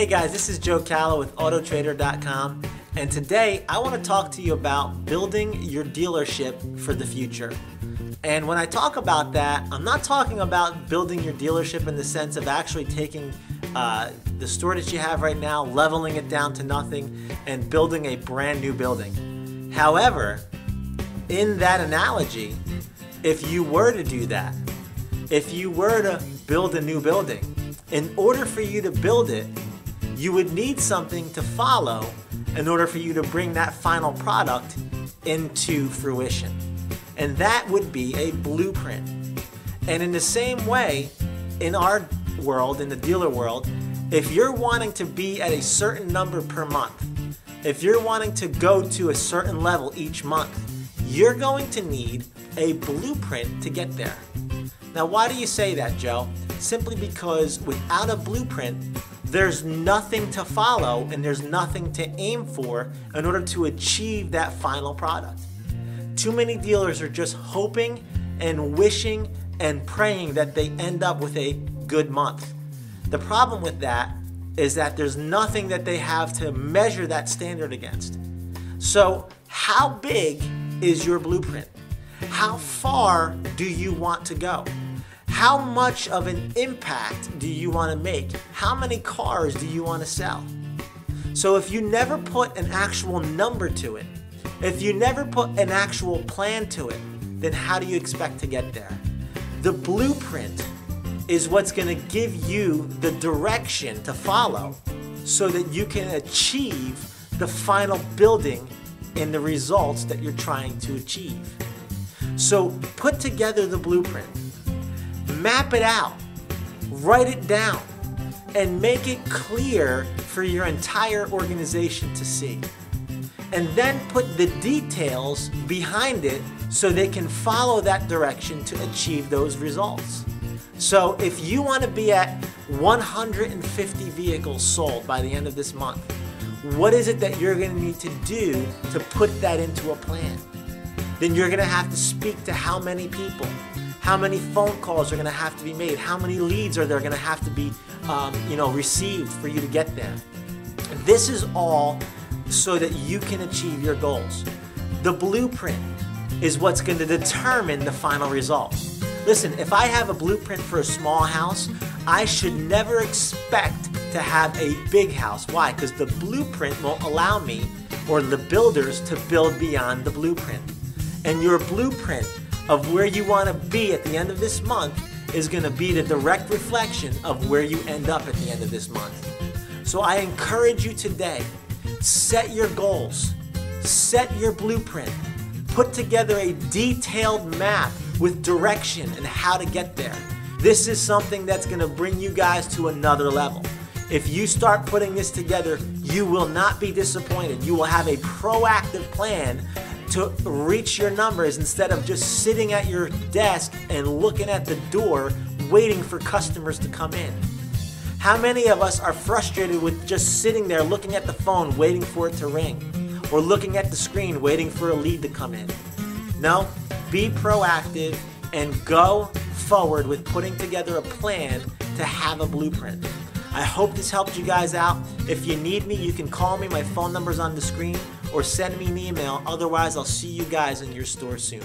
Hey guys, this is Cala with AutoTrader.com, and today I want to talk to you about building your dealership for the future. And when I talk about that, I'm not talking about building your dealership in the sense of actually taking the store that you have right now, leveling it down to nothing, and building a brand new building. However, in that analogy, if you were to do that, if you were to build a new building, in order for you to build it, you would need something to follow in order for you to bring that final product into fruition. And that would be a blueprint. And in the same way, in our world, in the dealer world, if you're wanting to be at a certain number per month, if you're wanting to go to a certain level each month, you're going to need a blueprint to get there. Now, why do you say that, Joe? Simply because without a blueprint, there's nothing to follow and there's nothing to aim for in order to achieve that final product. Too many dealers are just hoping and wishing and praying that they end up with a good month. The problem with that is that there's nothing that they have to measure that standard against. So how big is your blueprint? How far do you want to go? How much of an impact do you want to make? How many cars do you want to sell? So if you never put an actual number to it, if you never put an actual plan to it, then how do you expect to get there? The blueprint is what's going to give you the direction to follow so that you can achieve the final building and the results that you're trying to achieve. So put together the blueprint. Map it out, write it down, and make it clear for your entire organization to see. And then put the details behind it so they can follow that direction to achieve those results. So if you want to be at 150 vehicles sold by the end of this month, what is it that you're going to need to do to put that into a plan? Then you're going to have to speak to how many people. How many phone calls are going to have to be made? How many leads are there going to have to be received for you to get there? This is all so that you can achieve your goals. The blueprint is what's going to determine the final result. Listen, if I have a blueprint for a small house, I should never expect to have a big house. Why? Because the blueprint won't allow me or the builders to build beyond the blueprint. And your blueprint of where you want to be at the end of this month is going to be the direct reflection of where you end up at the end of this month. So I encourage you today, set your goals, set your blueprint, put together a detailed map with direction and how to get there. This is something that's going to bring you guys to another level. If you start putting this together, you will not be disappointed. You will have a proactive plan to reach your numbers instead of just sitting at your desk and looking at the door waiting for customers to come in. How many of us are frustrated with just sitting there looking at the phone waiting for it to ring, or looking at the screen waiting for a lead to come in? No, be proactive and go forward with putting together a plan to have a blueprint. I hope this helped you guys out. If you need me, you can call me. My phone number's on the screen, or send me an email. Otherwise, I'll see you guys in your store soon.